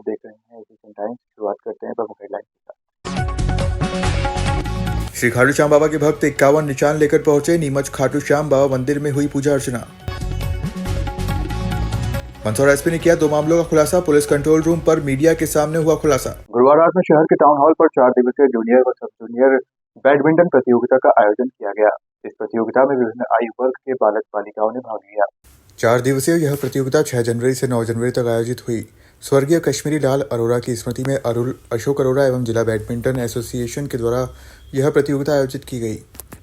देख रहे हैं एशियन टाइम्स। शुरुआत करते हैं प्रमुख हेडलाइन के साथ। श्री खाटू श्याम बाबा के भक्त 51 निशान लेकर पहुंचे नीमच। खाटू श्याम बाबा मंदिर में हुई पूजा अर्चना। मंदसौर एसपी ने किया 2 मामलों का खुलासा। पुलिस कंट्रोल रूम पर मीडिया के सामने हुआ खुलासा। गुरुवार रात में शहर के टाउन हॉल पर 4 दिवसीय जूनियर व सब जूनियर बैडमिंटन प्रतियोगिता का आयोजन किया गया। इस प्रतियोगिता में विभिन्न आयु वर्ग के बालक बालिकाओं ने भाग लिया। 4 दिवसीय यह प्रतियोगिता 6 जनवरी से 9 जनवरी तक आयोजित हुई। स्वर्गीय कश्मीरी लाल अरोड़ा की स्मृति में अशोक अरोड़ा एवं जिला बैडमिंटन एसोसिएशन के द्वारा यह प्रतियोगिता आयोजित की गई।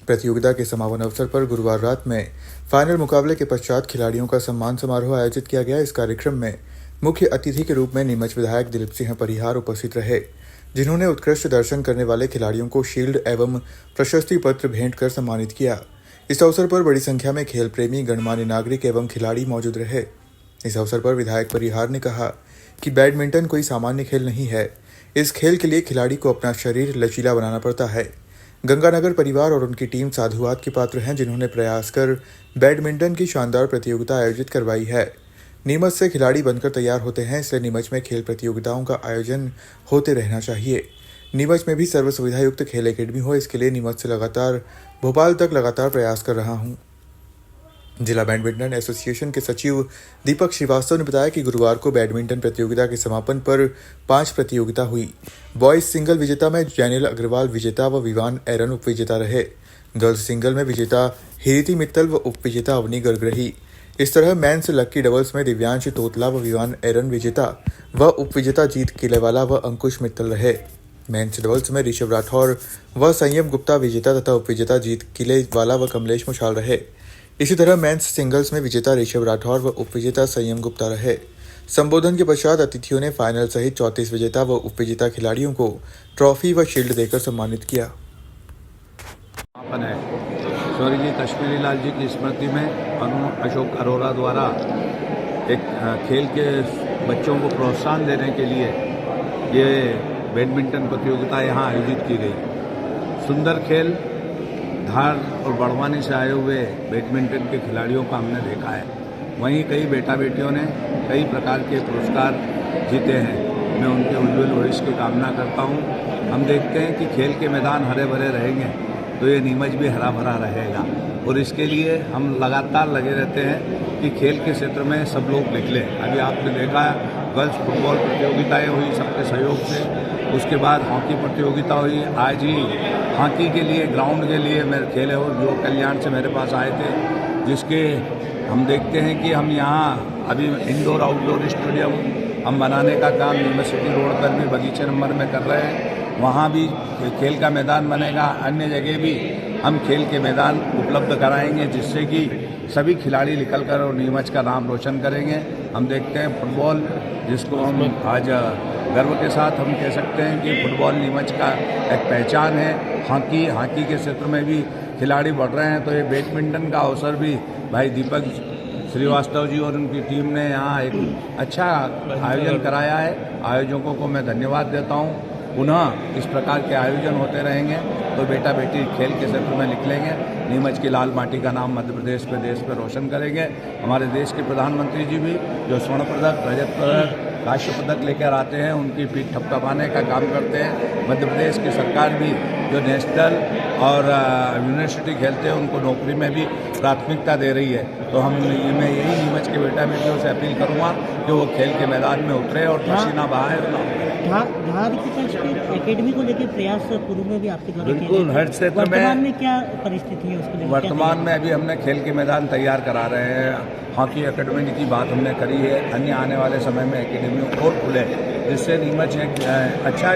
प्रतियोगिता के समापन अवसर पर गुरुवार रात में फाइनल मुकाबले के पश्चात खिलाड़ियों का सम्मान समारोह आयोजित किया गया। इस कार्यक्रम में मुख्य अतिथि के रूप में नीमच विधायक दिलीप सिंह परिहार उपस्थित रहे, जिन्होंने उत्कृष्ट दर्शन करने वाले खिलाड़ियों को शील्ड एवं प्रशस्ति पत्र भेंट कर सम्मानित किया। इस अवसर पर बड़ी संख्या में खेल प्रेमी, गणमान्य नागरिक एवं खिलाड़ी मौजूद रहे। इस अवसर पर विधायक परिहार ने कहा कि बैडमिंटन कोई सामान्य खेल नहीं है। इस खेल के लिए खिलाड़ी को अपना शरीर लचीला बनाना पड़ता है। गंगानगर परिवार और उनकी टीम साधुवाद के पात्र हैं, जिन्होंने प्रयास कर बैडमिंटन की शानदार प्रतियोगिता आयोजित करवाई है। नीमच से खिलाड़ी बनकर तैयार होते हैं, इसलिए नीमच में खेल प्रतियोगिताओं का आयोजन होते रहना चाहिए। नीमच में भी सर्व सुविधा युक्त खेल एकेडमी हो, इसके लिए नीमच से लगातार भोपाल तक लगातार प्रयास कर रहा हूं। जिला बैडमिंटन एसोसिएशन के सचिव दीपक श्रीवास्तव ने बताया कि गुरुवार को बैडमिंटन प्रतियोगिता के समापन पर 5 प्रतियोगिता हुई। बॉयज सिंगल विजेता में जैनिल अग्रवाल विजेता व विवान एरन उपविजेता रहे। गर्ल्स सिंगल में विजेता हिरिति मित्तल व उपविजेता अवनी गर्ग रही। इस तरह मेंस लक्की डबल्स में दिव्यांश तोतला व विवान एरन विजेता व उपविजेता जीत किलेवाला व अंकुश मित्तल रहे। मेंस डबल्स में ऋषभ राठौर व संयम गुप्ता विजेता तथा उपविजेता जीत किलेवाला व कमलेश मुशाल रहे। इसी तरह मेंस सिंगल्स में विजेता ऋषभ राठौर व उपविजेता संयम गुप्ता रहे। संबोधन के पश्चात अतिथियों ने फाइनल सहित 34 विजेता व उपविजेता खिलाड़ियों को ट्रॉफी व शील्ड देकर सम्मानित किया। स्वर्गीय कश्मीरी लाल जी की स्मृति में अशोक अरोड़ा द्वारा एक खेल के बच्चों को प्रोत्साहन देने के लिए ये बैडमिंटन प्रतियोगिता यहाँ आयोजित की गई। सुंदर खेल, धार और बड़वानी से आए हुए बैडमिंटन के खिलाड़ियों का हमने देखा है। वहीं कई बेटा बेटियों ने कई प्रकार के पुरस्कार जीते हैं। मैं उनके उज्ज्वल भविष्य की कामना करता हूं। हम देखते हैं कि खेल के मैदान हरे भरे रहेंगे तो ये नीमच भी हरा भरा रहेगा, और इसके लिए हम लगातार लगे रहते हैं कि खेल के क्षेत्र में सब लोग निकलें। अभी आपने देखा गर्ल्स फुटबॉल प्रतियोगिताएँ हुई सबके सहयोग से, उसके बाद हॉकी प्रतियोगिता हुई। आज ही हॉकी के लिए ग्राउंड के लिए मेरे खेले हो जो कल्याण से मेरे पास आए थे, जिसके हम देखते हैं कि हम यहाँ अभी इंडोर आउटडोर स्टेडियम हम बनाने का काम नीमच सिटी रोड पर भी बगीचे नंबर में कर रहे हैं। वहाँ भी खेल का मैदान बनेगा। अन्य जगह भी हम खेल के मैदान उपलब्ध कराएंगे, जिससे कि सभी खिलाड़ी निकल कर और नीमच का नाम रोशन करेंगे। हम देखते हैं फुटबॉल, जिसको हम आज गर्व के साथ हम कह सकते हैं कि फुटबॉल नीमच का एक पहचान है। हॉकी के क्षेत्र में भी खिलाड़ी बढ़ रहे हैं, तो ये बैडमिंटन का अवसर भी भाई दीपक श्रीवास्तव जी और उनकी टीम ने यहाँ एक अच्छा आयोजन कराया है। आयोजकों को मैं धन्यवाद देता हूँ। पुनः इस प्रकार के आयोजन होते रहेंगे तो बेटा बेटी खेल के क्षेत्र में निकलेंगे। नीमच की लाल माटी का नाम मध्य प्रदेश पे देश पे रोशन करेंगे। हमारे देश के प्रधानमंत्री जी भी जो स्वर्ण पदक, रजत पदक, कांस्य पदक लेकर आते हैं, उनकी पीठ थपथपाने का काम करते हैं। मध्य प्रदेश की सरकार भी जो नेशनल और यूनिवर्सिटी खेलते हैं उनको नौकरी में भी प्राथमिकता दे रही है। तो मैं यही नीमच के बेटा बेटियों से अपील करूँगा कि वो खेल के मैदान में उतरे और पसीना बहाए। धार की एकेडमी को लेकर प्रयास पूर्व में भी आपके द्वारा बिल्कुल हर क्षेत्र में। वर्तमान में क्या परिस्थिति है उसको लेकर? वर्तमान में अभी हमने खेल के मैदान तैयार करा रहे हैं। हॉकी एकेडमी की बात हमने करी है। अन्य आने वाले समय में एकेडमी और खुले, जिससे नीमच एक अच्छा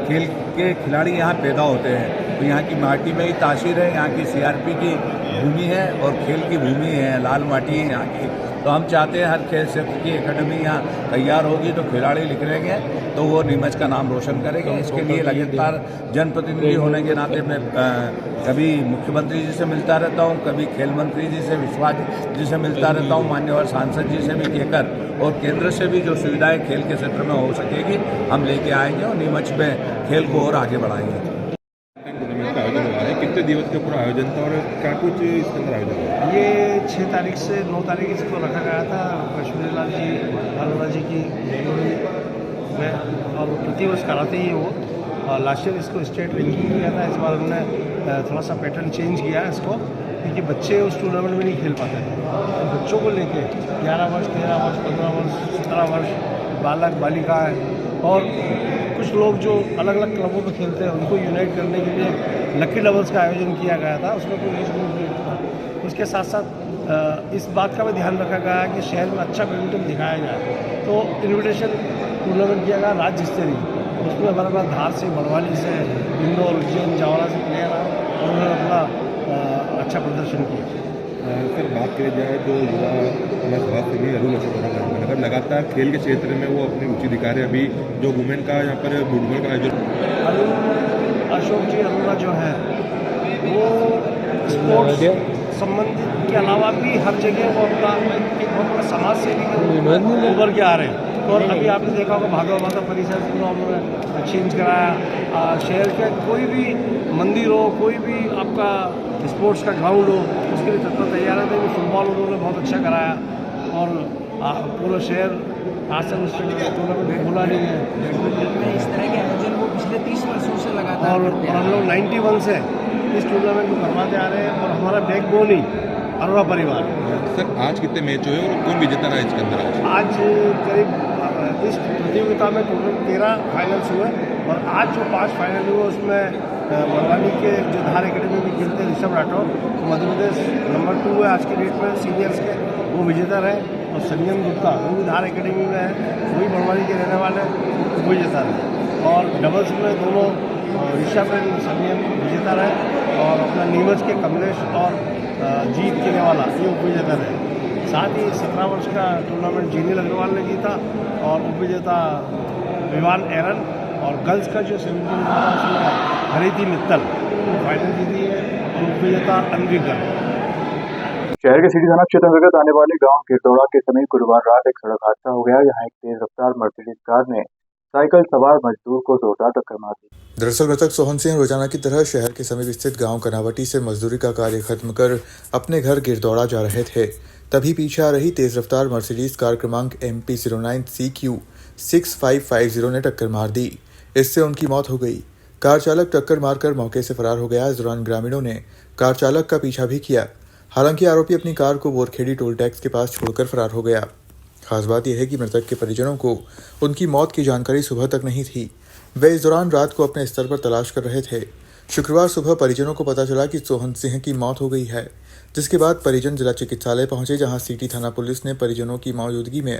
खेल के खिलाड़ी यहाँ पैदा होते हैं। तो यहाँ की माटी में ही तासीर है, यहाँ की सीआरपी की भूमि है और खेल की भूमि है, लाल माटी है यहाँ की। तो हम चाहते हैं हर खेल क्षेत्र की एकेडमी यहाँ तैयार होगी तो खिलाड़ी निकलेंगे तो वो नीमच का नाम रोशन करेंगे। इसके लिए लगातार जनप्रतिनिधि होने के नाते मैं कभी मुख्यमंत्री जी से मिलता रहता हूँ, कभी खेल मंत्री जी से, विश्वास जी से मिलता रहता हूँ, मान्यवर सांसद जी से भी कहकर, और केंद्र से भी जो सुविधाएं खेल के क्षेत्र में हो सकेगी हम लेके आएंगे और नीमच में खेल को और आगे बढ़ाएंगे। कितने दिवस के पूरा आयोजन था और क्या कुछ इसके अंदर आयोजन हुआ? ये 6 तारीख से 9 तारीख इसको रखा गया था। कश्मीरी लाल जी अरोड़ा जी की में, और वो प्रतिवर्ष कराते ही वो। लास्ट ईयर इसको स्टेट रैंकिंग किया था, इस बार उन्होंने थोड़ा सा पैटर्न चेंज किया है इसको, क्योंकि बच्चे उस टूर्नामेंट में नहीं खेल पाते थे। तो बच्चों को लेके 11 वर्ष, 13 वर्ष, 15 वर्ष, 17 वर्ष, बालक बालिकाएँ और कुछ लोग जो अलग अलग क्लबों में खेलते हैं उनको यूनाइट करने के लिए लकी डबल्स का आयोजन किया गया था। उसमें कोई एज ग्रुप नहीं था। उसके साथ साथ इस बात का भी ध्यान रखा गया है कि शहर में अच्छा बैडमिंटन दिखाया जाए, तो इन्विटेशन टूर्नामेंट किया गया राज्य स्तरीय। उसमें हमारे पास धार से, बड़वानी से, इंदौर, उज्जैन, जावरा से प्लेयर आए और उन्होंने अपना अच्छा प्रदर्शन किया। सर बात की जाए तो युवा समाजसेवी अरुण अशोक अरोड़ा लगातार खेल के क्षेत्र में वो अपनी रुचि दिखा रहे हैं। अभी जो वुमेन का यहाँ पर फुटबॉल का आयोजन, अरुण अशोक जी अरोड़ा जो है वो स्पोर्ट्स संबंधित के अलावा भी हर जगह वो अपना समाज सेवी के उभर के आ रहे हैं। और अभी आपने देखा होगा भागवत माता परिसर उन्होंने चेंज कराया। शहर के कोई भी मंदिर हो, कोई भी आपका स्पोर्ट्स का ग्राउंड हो, उसके लिए तत्पर तैयार है। तो फुटबॉल उन्होंने बहुत अच्छा कराया और पूरा शहर आज तक उस टूर्नामेंट भूला नहीं है। इस तरह के आयोजन वो पिछले 30 वर्षों से लगातार और हम लोग 91 से इस टूर्नामेंट को करवाते आ रहे हैं और हमारा बैकबोन ही अरोड़ा परिवार। सर आज कितने मैच हुए और कौन विजेता रहा इसके अंदर? आज करीब इस प्रतियोगिता में टोटल 13 फाइनल्स हुए और आज जो 5 फाइनल हुए उसमें बड़वानी के जो धार एकेडमी में खेलते हैं ऋषभ राठौर, मध्य प्रदेश नंबर 2 है आज की डेट में सीनियर्स के, वो विजेता रहे। और संयम गुप्ता वो भी धार एकेडमी में है, वही बड़वानी के रहने वाले, वो विजेता रहे। और डबल्स में दोनों ऋषभ एंड संयम विजेता रहे और अपना नीमच के कमलेश और जीत खेलने वाला ये उपविजेता रहे। साथ ही 17 वर्ष का टूर्नामेंट जीनिल अग्रवाल ने जीता और उपविजेता विवान एरन, और गर्ल्स का जो 17 था उसमें हरिति मित्तल फाइनल जीती है और उपविजेता अनविकर। शहर के सिटी थाना क्षेत्र अंतर्गत आने वाले गांव गिरदौड़ा के समीप गुरुवार रात एक सड़क हादसा हो गया, जहां एक तेज रफ्तार मर्सिडीज कार ने साइकिल सवार मजदूर को जोरदार टक्कर मार दी। दरअसल मृतक सोहन सिंह रोजाना की तरह शहर के समीप स्थित गांव कनावटी से मजदूरी का कार्य खत्म कर अपने घर गिरदौड़ा जा रहे थे। तभी पीछे आ रही तेज रफ्तार मर्सिडीज कार क्रमांक MP09CQ 6550 ने टक्कर मार दी। इससे उनकी मौत हो गई। कार चालक टक्कर मारकर मौके से फरार हो गया। इस दौरान ग्रामीणों ने कार चालक का पीछा भी किया। हालांकि आरोपी अपनी कार को बोरखेड़ी टोल टैक्स के पास छोड़कर फरार हो गया। खास बात यह है कि मृतक के परिजनों को उनकी मौत की जानकारी सुबह तक नहीं थी। वे इस दौरान रात को अपने स्तर पर तलाश कर रहे थे। शुक्रवार सुबह परिजनों को पता चला कि सोहन सिंह की मौत हो गई है, जिसके बाद परिजन जिला चिकित्सालय पहुंचे, जहां सिटी थाना पुलिस ने परिजनों की मौजूदगी में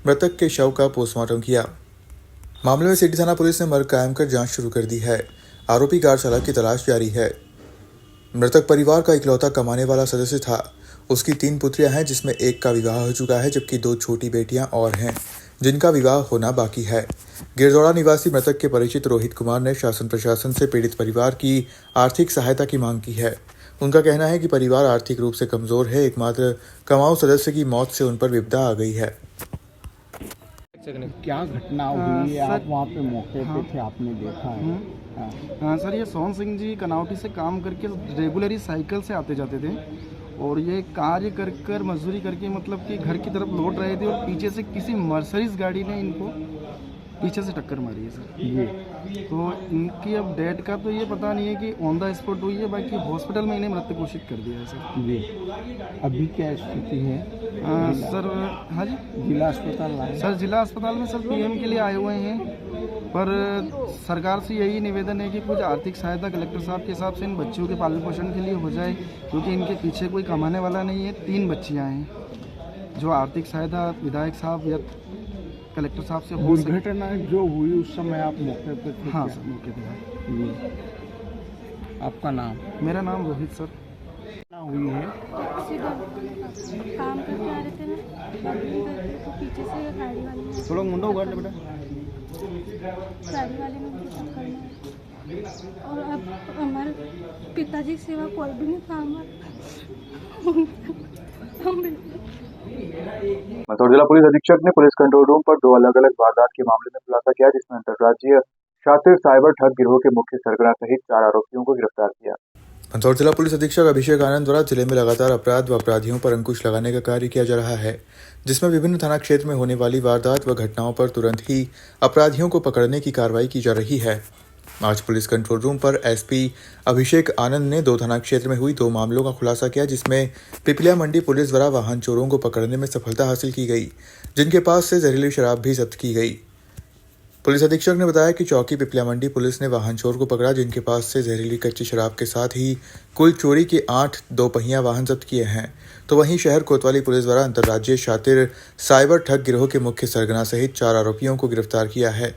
मृतक के शव का पोस्टमार्टम किया। मामले में सिटी थाना पुलिस ने मर्ग कायम कर जांच शुरू कर दी है। आरोपी कार चालक की तलाश जारी है। मृतक परिवार का इकलौता कमाने वाला सदस्य था। उसकी 3 पुत्रियां हैं, जिसमें एक का विवाह हो चुका है, जबकि 2 छोटी बेटियां और हैं, जिनका विवाह होना बाकी है। गिरदौड़ा निवासी मृतक के परिचित रोहित कुमार ने शासन प्रशासन से पीड़ित परिवार की आर्थिक सहायता की मांग की है। उनका कहना है कि परिवार आर्थिक रूप से कमजोर है। एकमात्र कमाऊ सदस्य की मौत से उन पर विपदा आ गई है। क्या घटना हुई? आप वहाँ पे मौके पे थे, आपने देखा है? हाँ सर, ये सोहन सिंह जी कनावटी से काम करके रेगुलर ही साइकिल से आते जाते थे और ये कार्य कर मजदूरी करके मतलब कि घर की तरफ लौट रहे थे और पीछे से किसी मर्सिडीज गाड़ी ने इनको पीछे से टक्कर मारी है सर। ये तो इनकी अब डेट का तो ये पता नहीं है कि ऑन द स्पॉट हुई है, बाकी हॉस्पिटल में इन्हें मृत घोषित कर दिया है सर। ये अभी क्या स्थिति है? सर हाँ जी, जिला अस्पताल लाए? सर जिला अस्पताल में सर PM के लिए आए हुए हैं, पर सरकार से यही निवेदन है कि कुछ आर्थिक सहायता कलेक्टर साहब के हिसाब से इन बच्चों के पालन पोषण के लिए हो जाए, क्योंकि इनके पीछे कोई कमाने वाला नहीं है। 3 बच्चियाँ हैं, जो आर्थिक सहायता विधायक साहब या कलेक्टर साहब से हो सके। दुर्घटना जो हुई उस समय आप मौके पर थे? हाँ सर, मौके पे। ये आपका नाम? मेरा नाम रोहित सर। हुई है काम करके आ रहे थे ना, तो पीछे से गाड़ी वाले ने थोड़ा मुंडा उगाड़ ले बेटा। गाड़ी वाले ने मुझे टक्कर मारी और अब हमारे पिताजी के सिवा कोई भी नहीं था हम मंदसौर जिला पुलिस अधीक्षक ने पुलिस कंट्रोल रूम पर 2 अलग-अलग वारदात के मामले में खुलासा किया, जिसमें अंतर्राज्यीय शातिर साइबर ठग गिरोह के मुख्य सरगना सहित 4 आरोपियों को गिरफ्तार किया। मंदसौर जिला पुलिस अधीक्षक अभिषेक आनंद द्वारा जिले में लगातार अपराध व अपराधियों पर अंकुश लगाने का कार्य किया जा रहा है, जिसमें विभिन्न थाना क्षेत्र में होने वाली वारदात व घटनाओं पर तुरंत ही अपराधियों को पकड़ने की कार्रवाई की जा रही है। आज पुलिस कंट्रोल रूम पर एसपी अभिषेक आनंद ने 2 थाना क्षेत्र में हुई 2 मामलों का खुलासा किया, जिसमें पिपलिया मंडी पुलिस द्वारा वाहन चोरों को पकड़ने में सफलता हासिल की गई, जिनके पास से जहरीली शराब भी जब्त की गई। पुलिस अधीक्षक ने बताया कि चौकी पिपलिया मंडी पुलिस ने वाहन चोर को पकड़ा, जिनके पास से जहरीली कच्ची शराब के साथ ही कुल चोरी के 8 2-पहिया वाहन जब्त किए हैं। तो वहीं शहर कोतवाली पुलिस द्वारा अंतर्राज्यीय शातिर साइबर ठग गिरोह के मुख्य सरगना सहित 4 आरोपियों को गिरफ्तार किया है।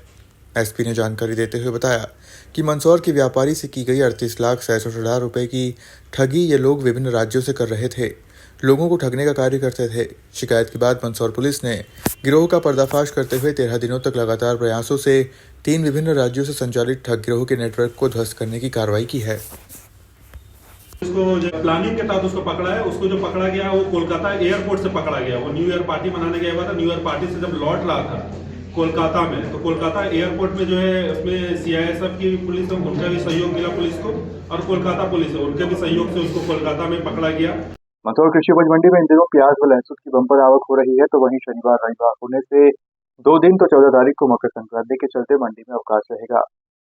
एसपी ने जानकारी देते हुए बताया कि मंदसौर के व्यापारी से की गई 38,67,000 रुपए की ठगी ये लोग विभिन्न राज्यों से कर रहे थे, लोगों को ठगने का कार्य करते थे। शिकायत के बाद मंदसौर पुलिस ने गिरोह का पर्दाफाश करते हुए 13 दिनों तक लगातार प्रयासों से 3 विभिन्न राज्यों से संचालित ठग गिरोह के नेटवर्क को ध्वस्त करने की कार्रवाई की है। उसको जो प्लानिंग के तहत उसको पकड़ा है, उसको जो पकड़ा गया वो कोलकाता एयरपोर्ट से पकड़ा गया। वो न्यू ईयर पार्टी मनाने गया हुआ था। न्यू ईयर पार्टी से जब लौट रहा था कोलकाता में, तो कोलकाता एयरपोर्ट में जो है उसमें सीआईएसएफ की पुलिस, उनका भी सहयोग मिला पुलिस को, और कोलकाता पुलिस है उनके भी सहयोग से उसको कोलकाता में पकड़ा गया। मंदसौर कृषि उपज मंडी में इन दिनों प्याज व लहसुन की बम्पर आवक हो रही है, तो वहीं शनिवार रविवार होने से 2 दिन तो 14 तारीख को मकर संक्रांति के चलते मंडी में अवकाश रहेगा,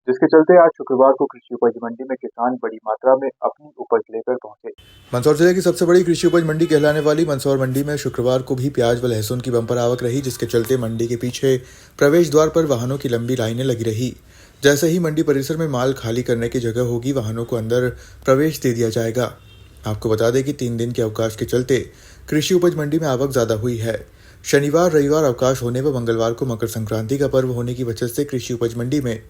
जिसके चलते आज शुक्रवार को कृषि उपज मंडी में किसान बड़ी मात्रा में अपनी उपज लेकर पहुंचे। मंदसौर जिले की सबसे बड़ी कृषि उपज मंडी कहलाने वाली मंदसौर मंडी में शुक्रवार को भी प्याज व लहसुन की बम्पर आवक रही, जिसके चलते मंडी के पीछे प्रवेश द्वार पर वाहनों की लंबी लाइनें लगी रही। जैसे ही मंडी परिसर में माल खाली करने की जगह होगी, वाहनों को अंदर प्रवेश दे दिया जाएगा। आपको बता दें कि 3 दिन के अवकाश के चलते कृषि उपज मंडी में आवक ज्यादा हुई है। शनिवार रविवार अवकाश होने व मंगलवार को मकर संक्रांति का पर्व होने की वजह से कृषि उपज मंडी में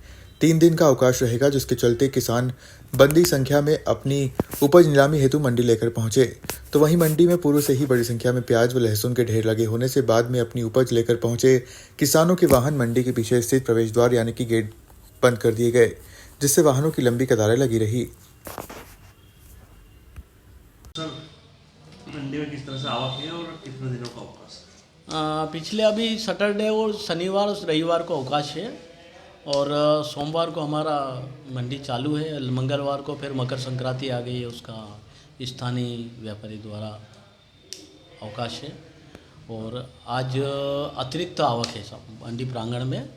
3 दिन का अवकाश रहेगा, जिसके चलते किसान बंदी संख्या में अपनी उपज नीलामी हेतु मंडी लेकर पहुंचे। तो वहीं मंडी में पूर्व से ही बड़ी संख्या में प्याज व लहसुन के ढेर लगे होने से बाद में अपनी उपज लेकर पहुंचे किसानों के वाहन मंडी के पीछे स्थित प्रवेश द्वार यानी कि गेट बंद कर दिए गए, जिससे वाहनों की लंबी कतारें लगी रही। मंडी में किस तरह से आवक है और कितने दिनों का अवकाश? पिछले अभी सैटरडे और शनिवार और रविवार को अवकाश है, और सोमवार को हमारा मंडी चालू है। मंगलवार को फिर मकर संक्रांति आ गई है, उसका स्थानीय व्यापारी द्वारा अवकाश है। और आज अतिरिक्त आवक है सब मंडी प्रांगण में।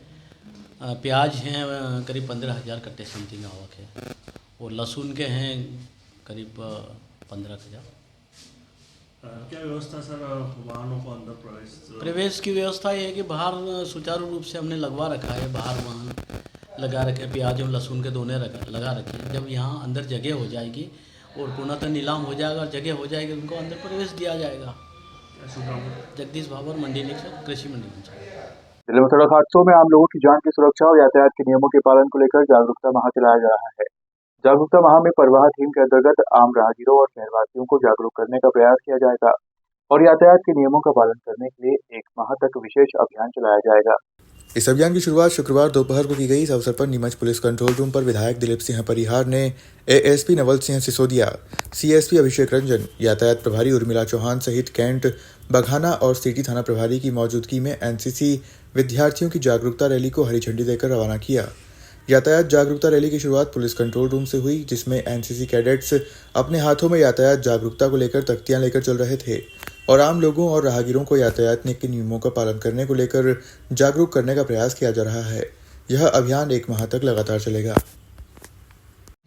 प्याज हैं करीब 15,000 कट्टे समथिंग आवक है, और लहसुन के हैं करीब 15,000। क्या व्यवस्था सर वाहनों को अंदर प्रवेश की व्यवस्था ये है कि बाहर सुचारू रूप से हमने लगवा रखा है, बाहर वाहन लगा रखे, प्याज और लहसुन के दोने लगा रखे हैं। जब यहाँ अंदर जगह हो जाएगी और पूर्णतः नीलाम हो जाएगा और जगह हो जाएगी, उनको अंदर प्रवेश दिया जाएगा। जगदीश भावर, मंडी निरीक्षक, कृषि मंडी पंचायत। जिले में सड़क हादसों में आम लोगों की जान की सुरक्षा और यातायात के नियमों के पालन को लेकर जागरूकता माह चलाया जा रहा है। जागरूकता माह में परवाह थीम के अंतर्गत आम राहगीरों और शहरवासियों को जागरूक करने का प्रयास किया जाएगा और यातायात के नियमों का पालन करने के लिए 1 माह तक विशेष अभियान चलाया जाएगा। इस अभियान की शुरुआत शुक्रवार दोपहर को की गई। इस अवसर पर नीमच पुलिस कंट्रोल रूम पर विधायक दिलीप सिंह परिहार ने एएसपी नवल सिंह सिसोदिया, सीएसपी अभिषेक रंजन, यातायात प्रभारी उर्मिला चौहान सहित कैंट, बघाना और सिटी थाना प्रभारी की मौजूदगी में एनसीसी विद्यार्थियों की जागरूकता रैली को हरी झंडी देकर रवाना किया। यातायात जागरूकता रैली की शुरुआत पुलिस कंट्रोल रूम से हुई, जिसमें एनसीसी कैडेट्स अपने हाथों में यातायात जागरूकता को लेकर तख्तियां लेकर चल रहे थे और आम लोगों और राहगीरों को यातायात के नियमों का पालन करने को लेकर जागरूक करने का प्रयास किया जा रहा है। यह अभियान 1 माह तक लगातार चलेगा।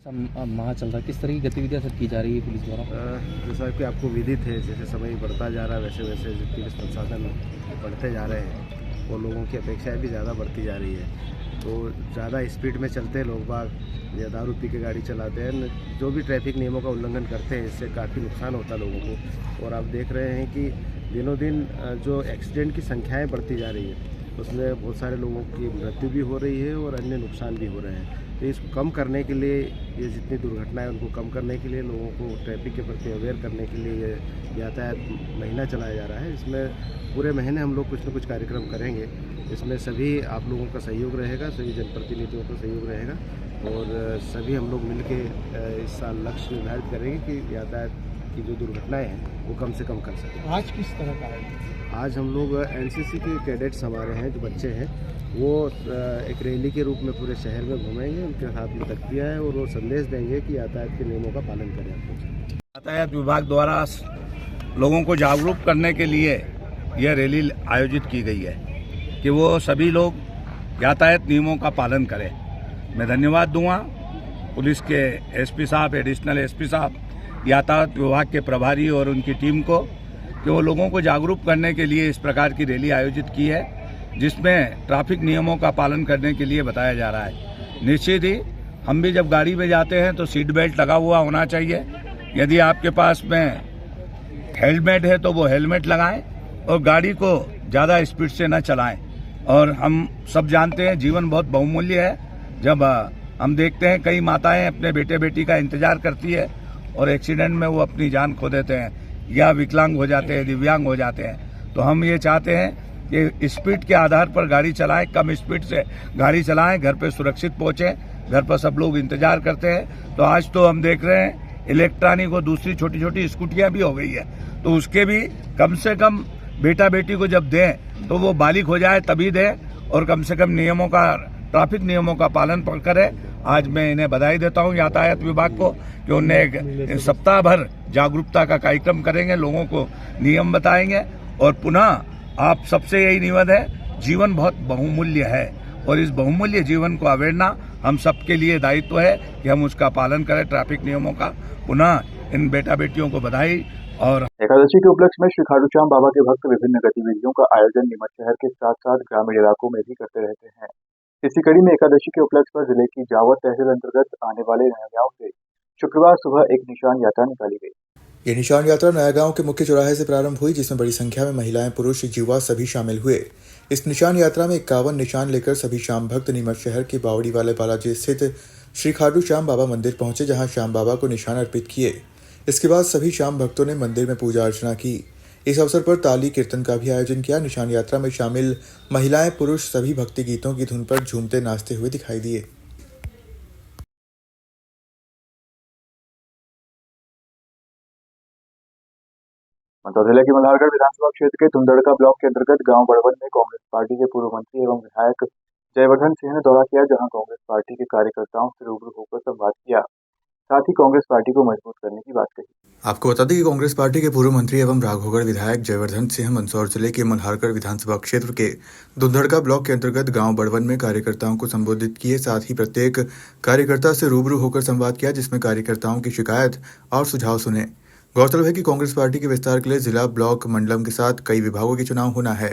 माह चल रहा है, किस तरह की गतिविधियां सब की जा रही है पुलिस द्वारा? जैसा कि आपको विदित है, जैसे समय बढ़ता जा रहा है वैसे वैसे पुलिस प्रशासन बढ़ते जा रहे हैं और लोगों की अपेक्षाएं भी ज़्यादा बढ़ती जा रही है। तो ज़्यादा स्पीड में चलते हैं लोग बाग या दारू पी के गाड़ी चलाते हैं, जो भी ट्रैफिक नियमों का उल्लंघन करते हैं, इससे काफ़ी नुकसान होता है लोगों को। और आप देख रहे हैं कि दिनों दिन जो एक्सीडेंट की संख्याएं बढ़ती जा रही है, उसमें बहुत सारे लोगों की मृत्यु भी हो रही है और अन्य नुकसान भी हो रहे हैं। तो इसको कम करने के लिए, ये जितनी दुर्घटनाएं उनको कम करने के लिए, लोगों को ट्रैफिक के प्रति अवेयर करने के लिए ये यातायात महीना चलाया जा रहा है। इसमें पूरे महीने हम लोग कुछ न कुछ कार्यक्रम करेंगे। इसमें सभी आप लोगों का सहयोग रहेगा, सभी जनप्रतिनिधियों का सहयोग रहेगा और सभी हम लोग मिलके इस साल लक्ष्य निर्धारित करेंगे कि यातायात की जो दुर्घटनाएं हैं वो कम से कम कर सकें। आज किस तरह का है? आज हम लोग एनसीसी के कैडेट्स हमारे हैं जो बच्चे हैं वो एक रैली के रूप में पूरे शहर में घूमेंगे, उनके साथ में तख्तियाँ हैं और वो संदेश देंगे कि यातायात के नियमों का पालन करें। यातायात विभाग द्वारा लोगों को जागरूक करने के लिए यह रैली आयोजित की गई है कि वो सभी लोग यातायात नियमों का पालन करें। मैं धन्यवाद दूंगा पुलिस के एसपी साहब, एडिशनल एसपी साहब, यातायात विभाग के प्रभारी और उनकी टीम को कि वो लोगों को जागरूक करने के लिए इस प्रकार की रैली आयोजित की है, जिसमें ट्रैफिक नियमों का पालन करने के लिए बताया जा रहा है। निश्चित ही हम भी जब गाड़ी में जाते हैं तो सीट बेल्ट लगा हुआ होना चाहिए। यदि आपके पास में हेलमेट है तो वो हेलमेट लगाएं और गाड़ी को ज़्यादा स्पीड से न चलाएं। और हम सब जानते हैं जीवन बहुत बहुमूल्य है। जब हम देखते हैं कई माताएं अपने बेटे बेटी का इंतजार करती है और एक्सीडेंट में वो अपनी जान खो देते हैं या विकलांग हो जाते हैं, दिव्यांग हो जाते हैं। तो हम ये चाहते हैं कि स्पीड के आधार पर गाड़ी चलाएं, कम स्पीड से गाड़ी चलाएं, घर पे सुरक्षित पहुंचें। घर पर सब लोग इंतजार करते हैं। तो आज तो हम देख रहे हैं इलेक्ट्रॉनिक और दूसरी छोटी छोटी स्कूटियां भी हो गई है, तो उसके भी कम से कम बेटा बेटी को जब दें तो वो बालिग हो जाए तभी दें और कम से कम नियमों का, ट्रैफिक नियमों का पालन करें। आज मैं इन्हें बधाई देता हूं यातायात विभाग को कि उन्हें एक सप्ताह भर जागरूकता का कार्यक्रम करेंगे, लोगों को नियम बताएंगे। और पुनः आप सबसे यही निवेदन है, जीवन बहुत बहुमूल्य है और इस बहुमूल्य जीवन को अवहेलना हम सबके लिए दायित्व है कि हम उसका पालन करें, ट्रैफिक नियमों का। पुनः इन बेटा बेटियों को बधाई। और एकादशी के उपलक्ष्य में श्री खाटू श्याम बाबा के भक्त विभिन्न गतिविधियों का आयोजन नीमच शहर के साथ साथ ग्रामीण इलाकों में भी करते रहते हैं। इसी कड़ी में एकादशी के उपलक्ष्य पर जिले की जावत तहसील अंतर्गत आने वाले नया गांव से शुक्रवार सुबह एक निशान यात्रा निकाली गई। ये निशान यात्रा नया गांव के मुख्य चौराहे से प्रारंभ हुई, जिसमें बड़ी संख्या में महिलाएं, पुरुष, युवा सभी शामिल हुए। इस निशान यात्रा में 51 निशान लेकर सभी श्याम भक्त नीमच शहर के बावड़ी वाले बालाजी स्थित श्री खाटू श्याम बाबा मंदिर पहुंचे, जहां श्याम बाबा को निशान अर्पित किए। इसके बाद सभी श्याम भक्तों ने मंदिर में पूजा अर्चना की। इस अवसर पर ताली कीर्तन का भी आयोजन किया। निशान यात्रा में शामिल महिलाएं, पुरुष सभी भक्ति गीतों की धुन पर झूमते नाचते हुए दिखाई दिए। मंदसौर जिले के मल्हारगढ़ विधानसभा क्षेत्र के धुंधड़का ब्लॉक के अंतर्गत गांव बड़वन में कांग्रेस पार्टी के पूर्व मंत्री एवं विधायक जयवर्धन सिंह ने दौरा किया, जहां कांग्रेस पार्टी के कार्यकर्ताओं से रूबरू होकर संवाद किया, साथ ही कांग्रेस पार्टी को मजबूत करने की बात कही। आपको बता दें कि कांग्रेस पार्टी के पूर्व मंत्री एवं राघोगढ़ विधायक जयवर्धन सिंह मंदसौर जिले के मल्हारगढ़ विधानसभा क्षेत्र के धुंधड़का ब्लॉक के अंतर्गत गांव बड़वन में कार्यकर्ताओं को संबोधित किए, साथ ही प्रत्येक कार्यकर्ता से रूबरू होकर संवाद किया, जिसमें कार्यकर्ताओं की शिकायत और सुझाव सुने। गौरतलब है कि कांग्रेस पार्टी के विस्तार के लिए जिला, ब्लॉक, मंडलम के साथ कई विभागों के चुनाव होना है।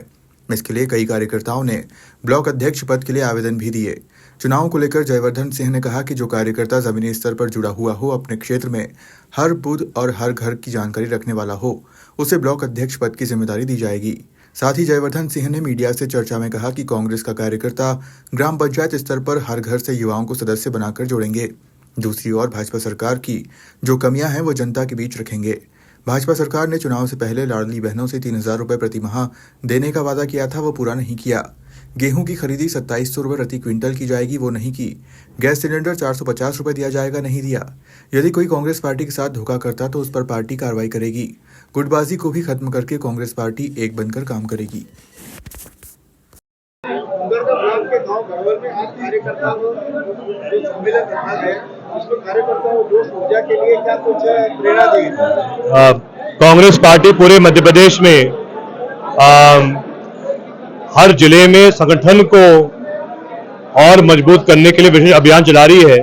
इसके लिए कई कार्यकर्ताओं ने ब्लॉक अध्यक्ष पद के लिए आवेदन भी दिए। चुनाव को लेकर जयवर्धन सिंह ने कहा कि जो कार्यकर्ता जमीनी स्तर पर जुड़ा हुआ हो, अपने क्षेत्र में हर बूथ और हर घर की जानकारी रखने वाला हो, उसे ब्लॉक अध्यक्ष पद की जिम्मेदारी दी जाएगी। साथ ही जयवर्धन सिंह ने मीडिया से चर्चा में कहा कि कांग्रेस का कार्यकर्ता ग्राम पंचायत स्तर पर हर घर से युवाओं को सदस्य बनाकर जोड़ेंगे। दूसरी ओर भाजपा सरकार की जो कमियां हैं वो जनता के बीच रखेंगे। भाजपा सरकार ने चुनाव से पहले लाडली बहनों से 3,000 रुपये प्रति माह देने का वादा किया था, वो पूरा नहीं किया। गेहूं की खरीदी 2700 रुपये प्रति क्विंटल की जाएगी, वो नहीं की। गैस सिलेंडर 450 रुपये दिया जाएगा, नहीं दिया। यदि कोई कांग्रेस पार्टी के साथ धोखा करता तो उस पर पार्टी कार्रवाई करेगी। गुटबाजी को भी खत्म करके कांग्रेस पार्टी एक बनकर काम करेगी। कांग्रेस पार्टी पूरे मध्य प्रदेश में हर जिले में संगठन को और मजबूत करने के लिए विशेष अभियान चला रही है।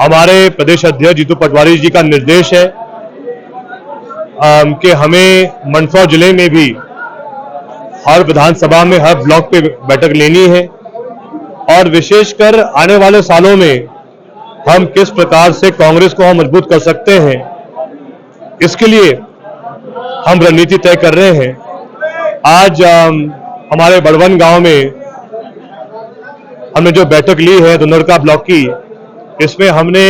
हमारे प्रदेश अध्यक्ष जीतू पटवारी जी का निर्देश है कि हमें मंदसौर जिले में भी हर विधानसभा में, हर ब्लॉक पे बैठक लेनी है और विशेषकर आने वाले सालों में हम किस प्रकार से कांग्रेस को हम मजबूत कर सकते हैं, इसके लिए हम रणनीति तय कर रहे हैं। आज हमारे बड़वन गांव में हमने जो बैठक ली है धुंधड़का ब्लॉक की, इसमें हमने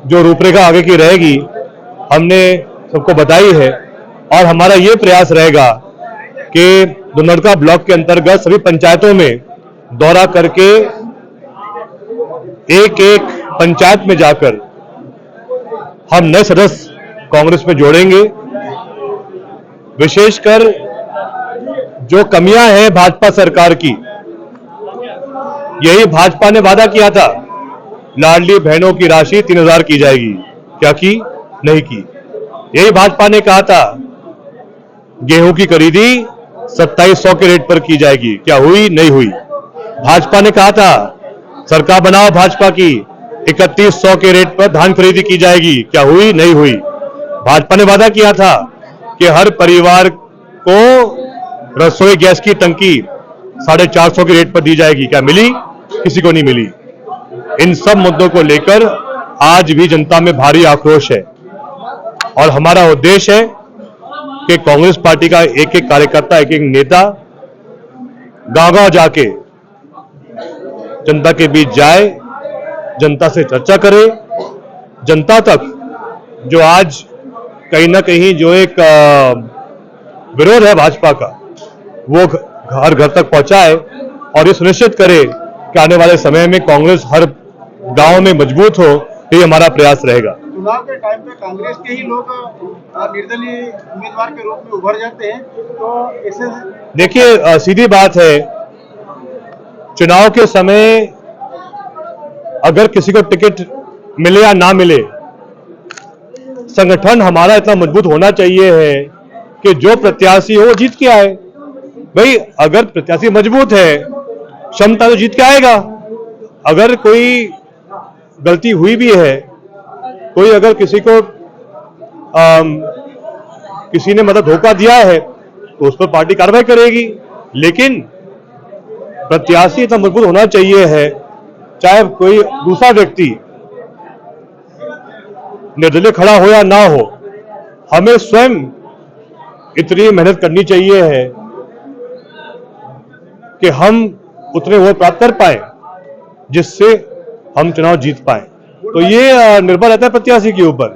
जो रूपरेखा आगे की रहेगी हमने सबको बताई है और हमारा ये प्रयास रहेगा कि धुंधड़का ब्लॉक के अंतर्गत सभी पंचायतों में दौरा करके एक एक पंचायत में जाकर हम नए सदस्य कांग्रेस में जोड़ेंगे। विशेषकर जो कमियां हैं भाजपा सरकार की, यही भाजपा ने वादा किया था, लाडली बहनों की राशि 3000 की जाएगी, क्या की? नहीं की। यही भाजपा ने कहा था गेहूं की खरीदी 2700 के रेट पर की जाएगी, क्या हुई? नहीं हुई। भाजपा ने कहा था सरकार बनाओ भाजपा की, 3100 के रेट पर धान खरीदी की जाएगी, क्या हुई? नहीं हुई। भाजपा ने वादा किया था कि हर परिवार को रसोई गैस की टंकी 450 के रेट पर दी जाएगी, क्या मिली? किसी को नहीं मिली। इन सब मुद्दों को लेकर आज भी जनता में भारी आक्रोश है और हमारा उद्देश्य है कि कांग्रेस पार्टी का एक एक कार्यकर्ता, एक एक नेता गांव-गांव जाके जनता के बीच जाए, जनता से चर्चा करे, जनता तक जो आज कहीं ना कहीं जो एक विरोध है भाजपा का, वो हर घर तक पहुंचाए और ये सुनिश्चित करे कि आने वाले समय में कांग्रेस हर गांव में मजबूत हो। ये हमारा प्रयास रहेगा। चुनाव के टाइम पे कांग्रेस के ही लोग निर्दलीय उम्मीदवार के रूप में उभर जाते हैं, तो ऐसे देखिए सीधी बात है, चुनाव के समय अगर किसी को टिकट मिले या ना मिले, संगठन हमारा इतना मजबूत होना चाहिए है कि जो प्रत्याशी हो वो जीत के आए। भाई अगर प्रत्याशी मजबूत है, क्षमता तो जीत के आएगा। अगर कोई गलती हुई भी है, कोई अगर किसी को किसी ने मतलब धोखा दिया है, तो उस पर पार्टी कार्रवाई करेगी। लेकिन प्रत्याशी इतना मजबूत होना चाहिए है, चाहे कोई दूसरा व्यक्ति निर्दलीय खड़ा हो या ना हो, हमें स्वयं इतनी मेहनत करनी चाहिए है कि हम उतने वोट प्राप्त कर पाए जिससे हम चुनाव जीत पाए। तो ये निर्भर रहता है प्रत्याशी के ऊपर।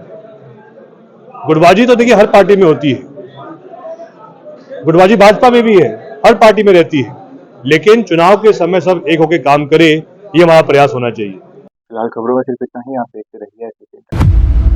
गुटबाजी तो देखिए हर पार्टी में होती है, गुटबाजी भाजपा में भी है, हर पार्टी में रहती है, लेकिन चुनाव के समय सब एक होकर काम करे, ये हमारा प्रयास होना चाहिए। फिलहाल खबरों में सिर्फ इतना ही। आप देखते रहिए ऐसे।